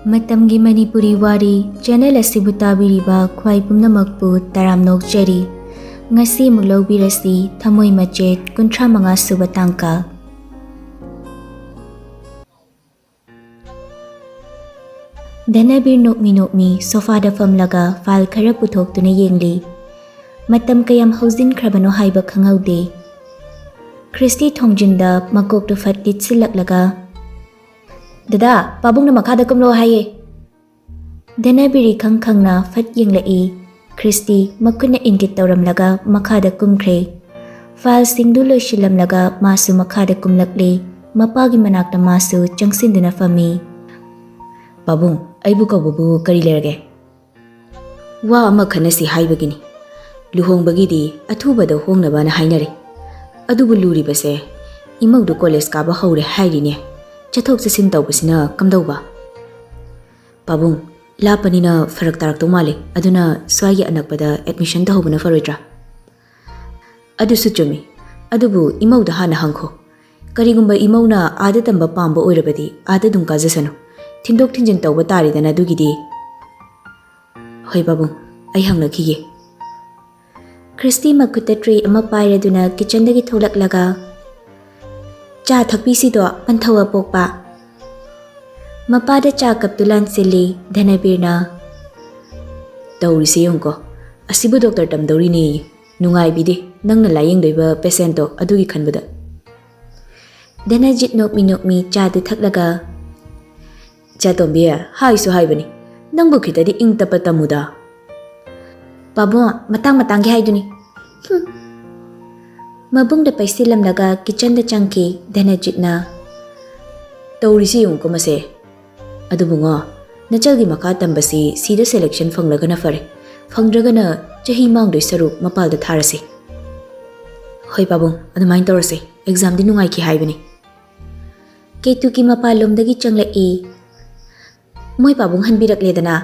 Matamgi Manipuri Wari channel asibu tabiriba khwai pumnamakpu taramnokjari ngasi muglobirasi Thamoi Machet 35 suba tangka. Danabir nokmi sofa da famlaga file khara puthoktuna yengli matam kayam hojin khrabano haiba khangaude Christy thongjinda makokto fatit silaklaga Dada, pabung na makada kumlo haye. Danabiri khangkhangna fat yenglai Christy makuna ingit tawramlaga makada kumkhre file singdu loishilamlaga masu makada kumlakle mapagi manakta masu changsinduna fami Pabung aibu kabubu kari lerage wa ama khanasi haibagini luhongbagidi athubada hongnaba na hainare adubu luri base imaudu college ka ba haure hairine chathok chasin tawbasina kamdauba Pabung lapanina farak tarak to male aduna swagi anakpada admission ta hobuna faroidra adu suchumi adubu imauda hana hangkho karigumba imauna ada tamba pamba oirabadi ada dum kajasanu thindok thinjin tawba tari dana dugidi hoi Pabung ai hangna khige Christy makutatri ama pairaduna kitchen dagi tholaklaga cha thakpisi do panthawa pokpa mapada cha kaptulan sili dhanabirna tawrisi yongko asibu doctor tamdori ni nungai bide nangna layeng doiba patient to adugi khanbada dhanajit nokmi cha du thaklaga cha tombia hai su hai bani nangbu khitadi ing tapatamuda Pabo matang gi haiduni Mabung da paisilam laga kitchen da changki dhanajitna tawrisi yongko mase adubunga nachalgi maka tambasi sida selection phanglaga na fare phangdragana chahi mangdoi saru mapal da tharasi hoi Pabung adumain tawrase exam di nungai ki haibani ketuki mapal lomdagi changlai moi Pabung hanbirak ledana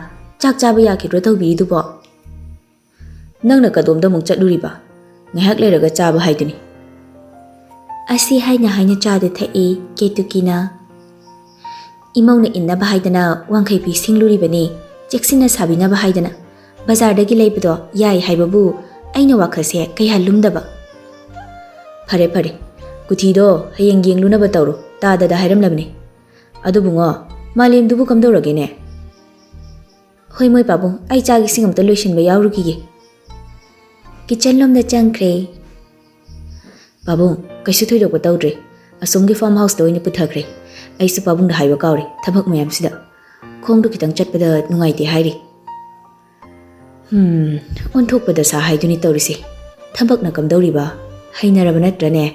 chak chaba yakidro tawbi dubo nangna kadomda mung chatluriba ngahak leraga chaba haiduni asi haina chade thai ketukina imauna inna bahaidana wangkhai pi singluri bani cheksina sabina bahaidana bazar dagi leibdo yai haibabu aina wakhase kai halumdaba phare kuthido hayeng yengluna ba tawro ta da hairam labne adubungo malem dubu kamdorage ne hoi moi Pabung ai chagi singam to loishin ba yawrugige kitchen lom da changkhre Pabung kaisu thoidok ba tawdre asomgi farm house do ina puthakre aisu Pabung da haiba kawre thabak mayam sida khongdu kitang chatpada nungaite hairi onthokpada sa haiduni tawrise thabak na kamdawriba hainaraba natrane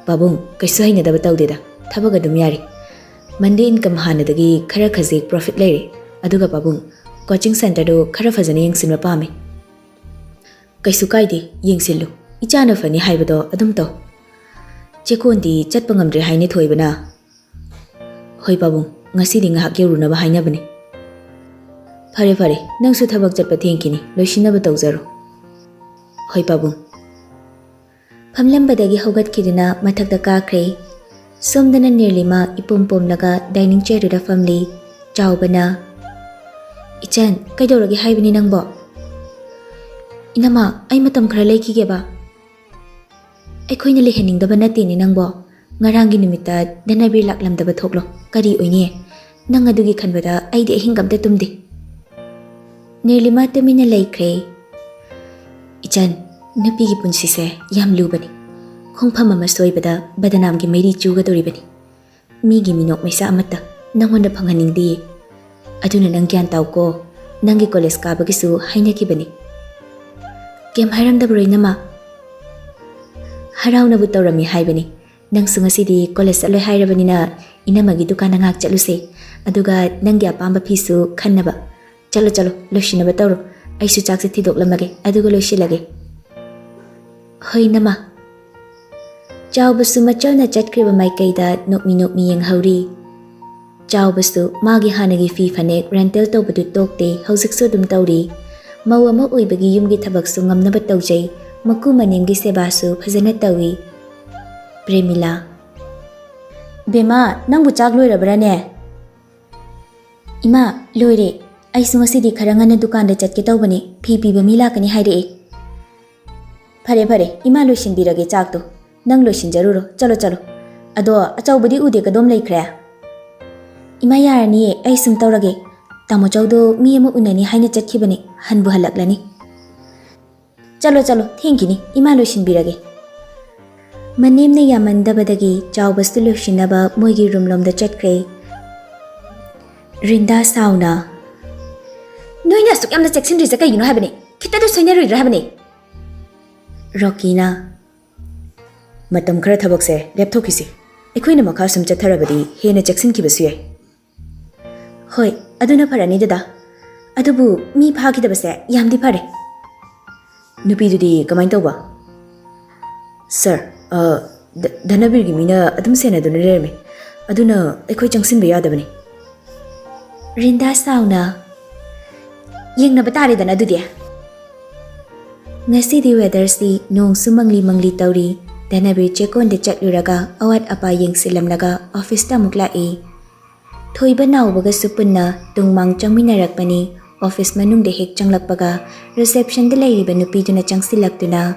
Pabung kaisu haina da ba tawdeda thabak adum yari Monday income hanadagi khara khajik profit leire aduga Pabung coaching center do khara fajana yengsinba pame kaisu kaide yengsilu ichana fani haibado adum to chekondi chatpa ngamdre haine thoibana hoi Pabung ngasi di ngahak yeruna ba haina bane phare nangsu thabak chatpa thengkini loisina ba tawjaro hoi Pabung phamlambadagi hogat kirina mathakda kakhre somdana nirlima ipompom laga dining chair da family chawbana ichan kaidoragi haibani nangbo Inama ay matam khara leikige ba Aikhoina leheningdaba natini nangbo ngarangi numita danabir laklamdaba thoklo kari oini nang adugi khanbada aidi ahingamta tumdi Nirlima tumina laikre Ichan nupigi punsise yam lubani khongpham ama soibada badanamgi meri chuga doribani migi minok maisa amata nangonda phanganingdi aduna nang gyan tawko nangi college ka bagisu hainakibani Kem haram da broinama Haraw na butawrami haibani nang sungasidi college aloi hairabanina inamagi dukan ngak chaluse aduga nangi apamba pisu khannaba chalo loishinaba tawro aisu chakse thidok lamage aduga loisilage hoi nama chawbasu machana chatkriba maikaida nokmi yeng hauri chawbasu magi hanagi fi phanek rental tawbadu tokte hojiksu dum tawri Mau ama oibagi yumgi thabaksu ngamnaba tawjai maku manimgi sebasu phajana tawi Premila Bema nangbu chak loirabrane Ima, loire. Ai sungasidi kharangana dukan da chatke tawbani, phi piba mi lakani haire. Phare, ima loishinbirage chak to. Nang loishinjaruro, chalo. Ado achaubadi ude kadom laikhra. Ima yarani ai sum tawrage. Tamo chawdo mi ama unani haina chatkibani, hanbu halaklani. Chalo, thankini, ima loishinbirage. Manemne yamandabadagi chawbastu loishinaba moigi roomlomda chatkre. Rinda sauna. Noina suk yamna cheksinri sa kayino habani. Kita do soinarui habani. Rockina. Matam khara thabak se lepthokisi. Ekhoina makha sum chatharabadi hena cheksinkibasu yai. Hoi, aduna pharani dada. Adubu mi phagidabase yamdi phare. Nupidudi kamai tawba? Sir, Dhanabirgi mina adum sena duna lerme. Aduna ekhoi changsinba yadabani. Rinda sauna. Yeng na batari dana dudya. Ngasi di weather si nong sumangli tauri. Dhanabir chekon de chatluraga awat apa yeng silamlaga office ta mukla e. Thoiba naubaga supunna tungmang changminarakpani office manung de hek changlakpaga reception de lairiba nupiduna changsilaktuna.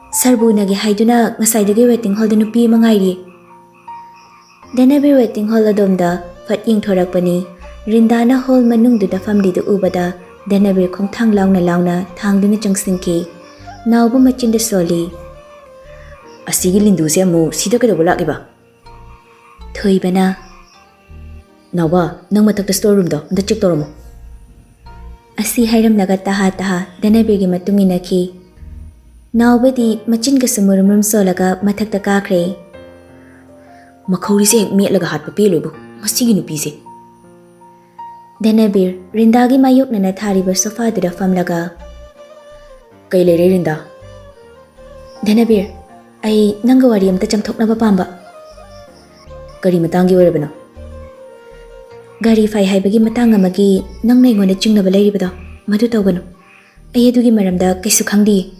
Sarbu nagi haiduna ngasaidagi waiting hall da nupi mangairi. Dhanabir waiting hall adomda fat yeng thorakpani. Rindana hall manung da famdi da ubada Dhanabir khongthang launa thangduna changsinki. Nauba machinda soli. Asigi lindu se amu sida kada bola giba. Thoibana. Nauba nang matakta storeroom da check toromo. Asi hairam naga taha Dhanabir gi matungina ki. Nauba di machin ga sumurum solaga matakta kakre. Makhauri se metlaga hat papelo bu. Masigi nupi se. Dhanabir Rindagi mayuk na nathariba sofa da famlaga. Kay lere Rinda. Dhanabir, ay nangga wari amta chamthok na bapamba. Kari matangi warabana. Gari fai haibagi matanga magi nang na ingona chingna balay ribada. Madu tawgano. Ay adugi maramda kay sukhangdi.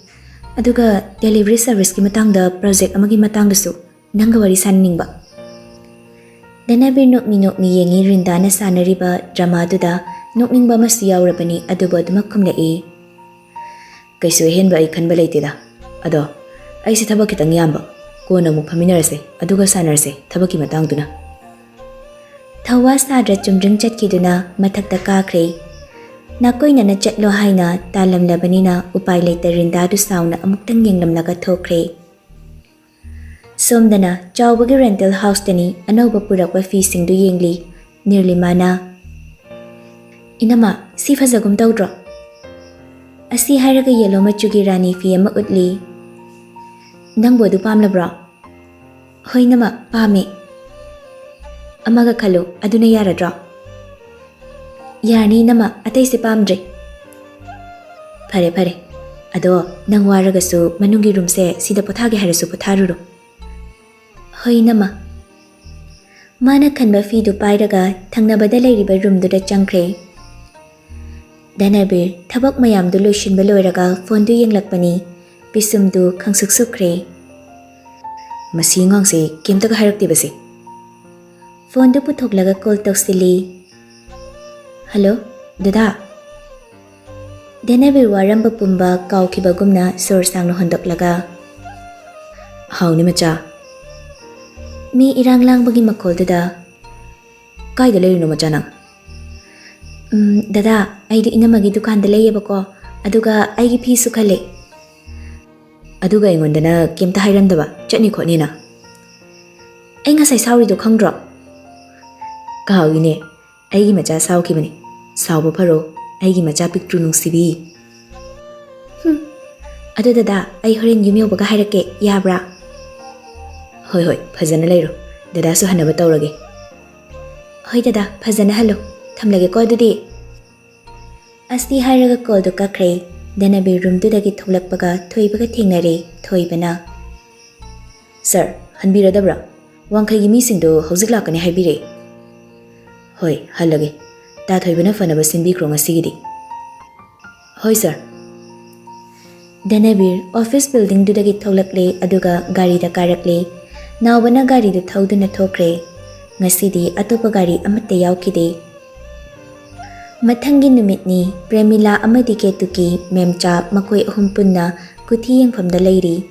Aduga delivery service ki matangda project amagi matangdasu nangga wari sanning ba. Dhanabir nokmi yengi Rindana sanariba drama duda nokning ba mas yawrabani aduba dumakumla e. Kaysu hen ba ay khanba laytida. Ado, ay si thabak kitang yamba. Kona mo paminarase aduga sanarase thabaki matang duna. Thawa sadra chumring chatkiduna mathakta kakre. Nakoy na chatlo haina talam labanina upay layta Rinda du sauna amuktang yenglamlaga thokre. Somdana chawbagi rental house tani anawba purakwa fee singdu yengli Nirupama. Inama si fazagum tawdro. Asi hairaga yellow machugi rani fee ama utli. Nangbo du pamlabra. Hoy nama pame. Amaga khalo aduna yaradra. Yarni nama atay si pamdre. Pare. Ado nang waragasu manungi room se sida pothage harasu potharuro. Hoy nama. Mana khanba fidu pairaga thangnabada layriba room duda changkre. Dhanabir thabak mayam du loishinba loiraga phone du yenglakpani pisum du khangsuksukre. Masi ngang se kemta ka harakti basi. Phone du puthoklaga call tawsili. Hello, dada. Dhanabir waramba pumba kaukibagumna sor sangno hondoklaga. Hauni macha. Mi irang lang bagi makol dada. Kay da layro no macha nang. Dada, ay di inamagi dukan da layaba ko. Aduga ay gi pisu kale. Aduga ingon da na kimta hayram daba. Chani ko nina. Ay nga say sauri do kang drop. Kahaw ini. Ay gi macha saw ki mani. Saw ba paro. Ay gi macha picture nung sibi. Ado dada, ay horin yumiyo baga hayrake. Yabra. Hoy, phajana layro. Dada su hanaba tawrage. Hoy dada, phajana halo. Thamlage ko adudi. Asti hairaga call do kakre. Dhanabir room dudagi thoklakpaga thoibaga thengnare. Thoibana. Sir, hanbiradabra. Wangkhaigi misingdo hojik lakani haibire. Hoy, halage. Ta thoibana fanaba sinbikro ngasigidi. Hoy sir. Dhanabir office building dudagi thoklakle aduga gari da karakle. Nawbana gari da thauduna thokre. Ngasidi atopa gari amatte yaukide. Matamgi numitni Premila amadi Ketuki Memcha makoi ahum punna kuthi yengfamda leiri.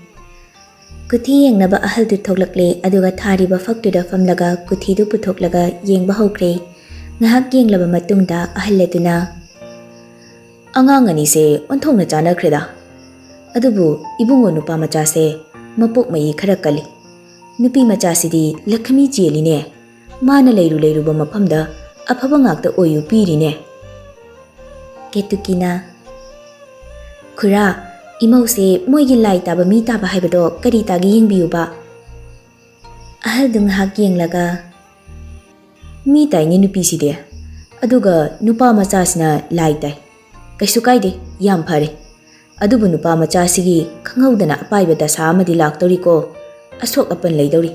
Kuthi yengnaba ahaldu thoklakle aduga thariba faktuda famlaga kuthidu puthoklaga yengba hokre. Ngahak yenglaba matungda ahalleduna Angang ani se onthongna chanakreda. Adubu ibungo nupa macha se mapok mai khara kali. Nupi macha sidi Lakhmi jeline. Mana leiru ba mafamda afaba ngakta oyu pirine. Ketukina Khura imau se moigi lai taba mi taba haibado kari tagi yengbiyu ba. Ahal dung hak yenglaga mi tai ni nupi side. Aduga nupa macha sina lai tai. Kaisu kaide yam phare. Adubu nupa macha sigi khanghaudana apaiba dasa amadi laktori ko asok apan leidori.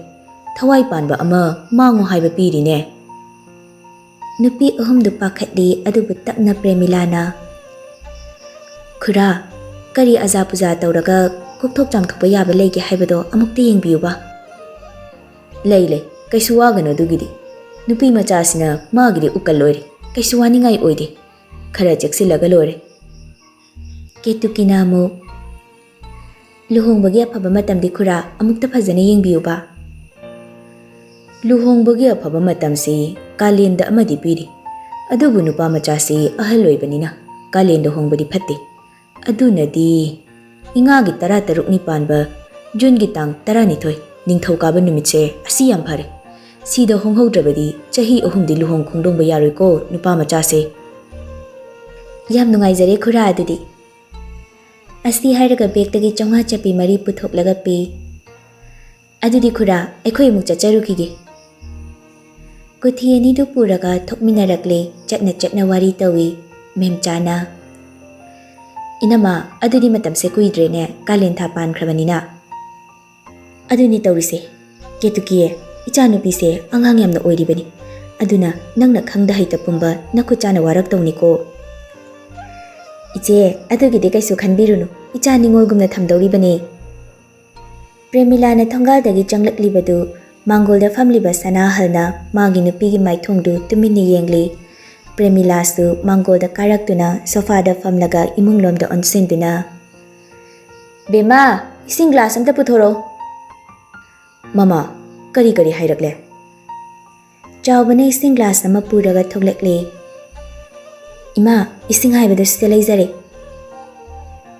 Thawai panba ama mangu haiba pirine. Nupi ahum du pakhatli adubu tapna Premilana. Khura kari aza puja tawraga kokthok chamthokpa yaba leige haibado amukta yengbiyu ba. Leile kaisu wagano dugidi. Nupi macha sina magidi ukal loire. Kaisu waningai oide. Khara cheksilaga lore. Ketukina mu Luhongbagi afaba matamdi khura amukta phajana yengbiyu ba. Luhongbagi afaba matamsi kalenda amadi piri. Adubu nupa macha si ahal loibanina kalenda hongbadi phatte. Adunadi ingagi 13 panba June tang 12 Ningthau kaba numitse asi yam phare. Sida honghaudrabadi chahi ahumdi luhong khongdongba yaroi ko nupa macha se. Yam nungaijare khura adudi. Asti hairaga begtagi chongha chapi mari puthoklaga pi. Adudi khura ekhoi muk chacharukige. Kuthi ani du puraga thokminarakle chatna wari tawi memchana. Inama adudi matamse kuidrene kalen tha pan khrabanina. Aduni tawrise Ketukiye ichanupi se angang yamna oiribani. Aduna nangna khangda haita pumba nakuchana warak tawni ko. Iche adugide kaisu khanbirunu icha ningolgumna thamdoribani. Premilana thongadagi changlaklibadu Mangolda famliba sana halna magi nupigi maithongdu tuminni yengli. Premilasu Mangolda karaktuna sofada famlaga imunglomda onsenduna. Bema ising glass amta puthoro. Mama kari hairakle. Chawbana ising glass ama puraga thoglekle. Ima ising haibadu sida leizare.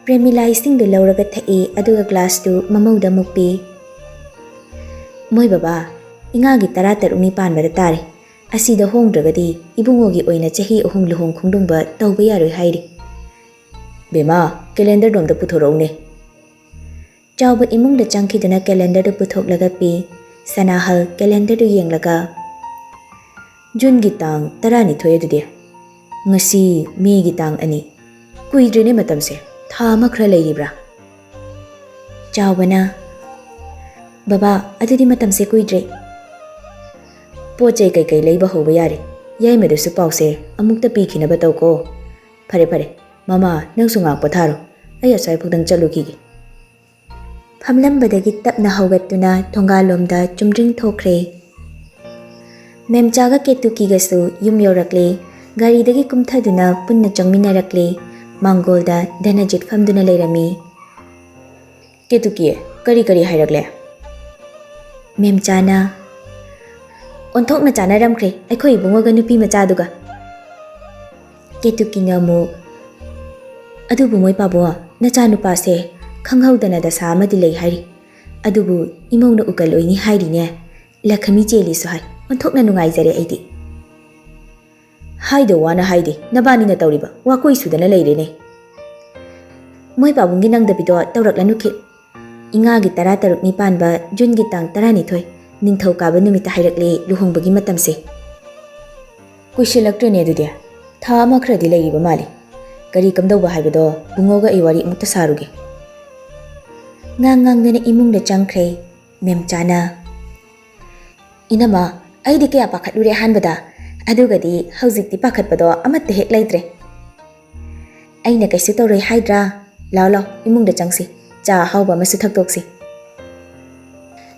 Premila ising du lauraga thai aduga glass du mamauda mukpi. Moi baba ingagi 13 panbada tare. Asida hongdragadi ibungogi oina chahi ahum luhong khongdongba tawba yaroi hairi. Bema calendar domda puthorone. Chawba imungda changkhiduna calendar du puthoklaga pi. Sanahal calendar du yenglaga June tang 12 adudi. Ngasi May tang ani. Kuidrene matamse tha ama khra leiribra. Chawbana Baba adudi matamse kuidre. Pochai kai leiba hoba yare. Yai medusu pause amukta pikhinaba tawko. Phare mama nangsu ngak patharo. Ai asai phudang chalukigi. Phamlambadagi tapna haugattuna thongalomda chumdring thokre. Memchaga Ketukigasu yum yorakle. Garidagi kumthaduna punna changminarakle. Mangolda Dhanajit famduna leirami. Ketukiye kari hairakle. Memchana Onthokna chana ramkre aikhoi bungoga nupi machaduga. Ketukina mu Adubu moi pabo nacha nupa se khanghaudana da sa amadi lei hairi. Adubu imongna ukal oini hairi ne. Lakhmi cheli so hai. Onthokna nungai jare aidi. Haido wana haidi nabani na tawriba wa koi sudana leire ne. Moi pabungi nangda bido tawrakla nukhi. Ingagi 13 panba June tang 12 Ningthau kaba numita hairakle luhongbagi matamse. Kuishilaktrene adudi tha ama khradi leiriba mali. Kari kamdauba haibado bungoga ai wari mukta saruge. Ngangnana imungda changkhre memchana. Inama aidi kaya pakhatlure hanbada adugadi haujikti pakhatpado amatta hek leitre. Aina kaisu tawroi haidra law imungda changsi cha hauba masu thaktoksi.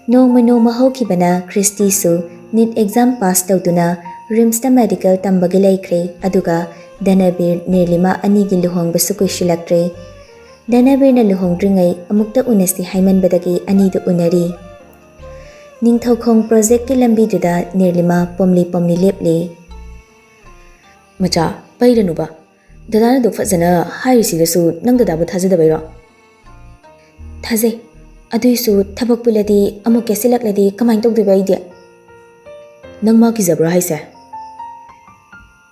Noma hokibana Christy su NEET exam pass tawduna RIMSta medical tambagi laikre aduga Danabir Nirlima anigi luhongbasu kuishilaktre. Danabir na luhongdringai amukta unasi haimanbadagi anidu unari. Ningthaukhong project ki lambiduda Nirlima pomli lepli. Macha pairanuba dadana du fazana hairisidasu nang dadabu thajadabairo Thajai aduisu thabak puladi amuk kesilakladi kamai tawdiba ide nang ma kizabra haise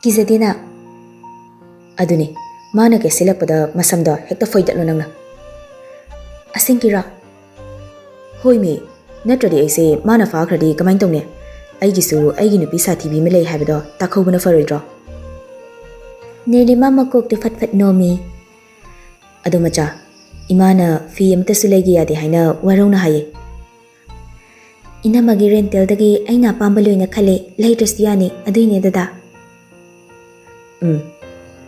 kizadina aduni mana kesilakpada masamda hekta foidatno nangna asingkira hoi me natradi aise mana faakhradi kamai tawne aigisu aigi nupi sathi bi melai haibado takhobuna faroidro Nirlima makokti fatfat nomi adu macha imana fi amta sulegi yade haina warona haye inamagi rental dagi aina pambaloina khale latest yani aduine dada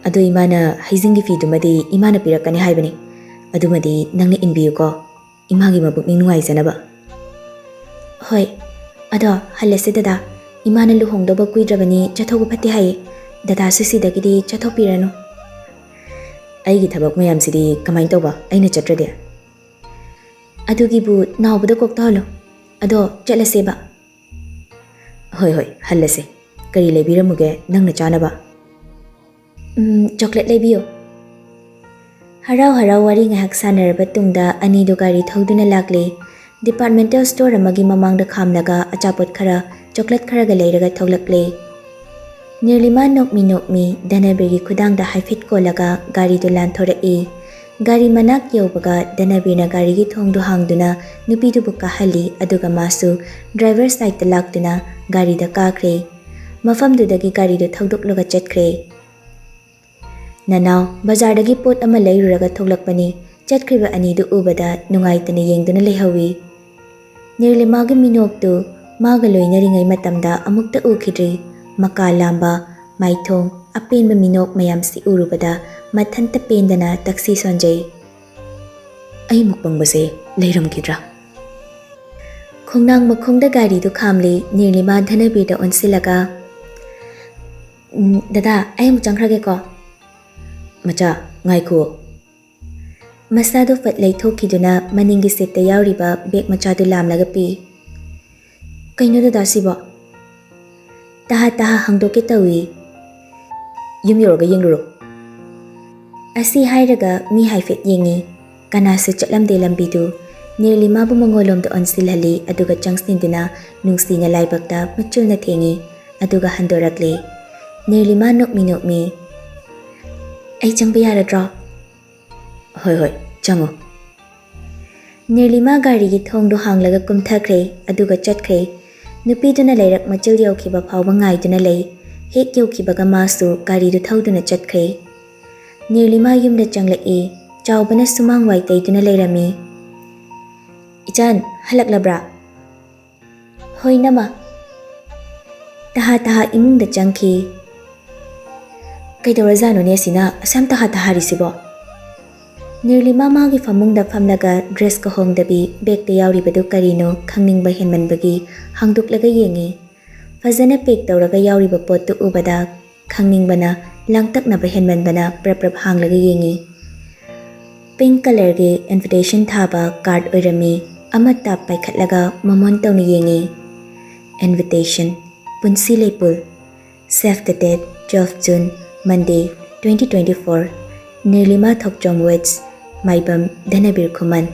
adu imana haijingi fi dumadi imana pirakani haibani adumadi nangna inbiyu ko imagi mabukning nungai janaba hoi ado halase dada imana luhongdoba kuidrabani chathogu phati haye dada susidagidi chathopiranu aigi thabak mayam sidi kamai tawba aina chatrade adugibu nawbada koktalo ado chalaseba hoi hallase kari lebiramuge nangna chanaba chocolate lebiyo harau wari ngahak sanaraba tungda anidu gari thoduna lakle departmental store amagi mamangda khamlaga achapot khara chocolate khara ga leiraga thoglakle Nirlima nokmi Danabirgi khudangda haifit kolaga gari du lanthorei gari manak yaubaga Danabirna gari gi thongdu hangduna nupi du buka hali aduga masu driver side ta laktuna gari da kakre mafam du dagi gari du thodukloga chatkre Nanau bazar dagi pot ama leiruraga thoglakpani chatkriba ani du ubada nungaitana yengduna lehawi Nirlima gi minok tu maga loinaringai matamda amukta ukhidri Maka lamba, maithong, apenba minok mayam si urubada mathanta pendana taksi sonjay. Ay mukbang base leiram kidra. Khongnang makhongda gari du khamli Nirlima Danabirda onsilaga. Dada, ay mo changkrage ko. Macha, ngai ko. Masado fat leithokiduna maningi setta yauriba beg machadu lamlaga pi. Kaino dada sibo? Taha hangdoke tawi yum yoroga yengruro asi hairaga mi haifet yengi kanasu chatlamde lambidu Nirlima bu mangolom do onsilhali aduga changsninduna nungsina laibakta machulna thengi aduga handorakle Nirlima nokmi ai changba yaradro hoi chango Nirlima gari gi thongdo hanglaga kumthakre aduga chatkre Nupiduna leirak machil yaukiba phawba ngaiduna lei hek yaukibaga masu gari du thoduna chatkre Nirlima yumda changlai chawbana sumang wai taiduna leirami Ichan halaklabra Hoi nama Taha imungda changki Kaidawrazano ne sina asam taha risibo Nirlima magi famungda famlaga dress ka hongdabi bag ta yauribadu karino khangningba henmanbagi hangduklaga yengi fazana pek tawraga yauriba pottu ubada khangningbana langtaknaba henmanbana prap hanglaga yengi pink color ge invitation thaba card oirami amata paikhatlaga mamon tawni yengi invitation punsi lepul save the date 12 June Monday 2024 Nirlima Thokjong Woods Maibam Danabir Khuman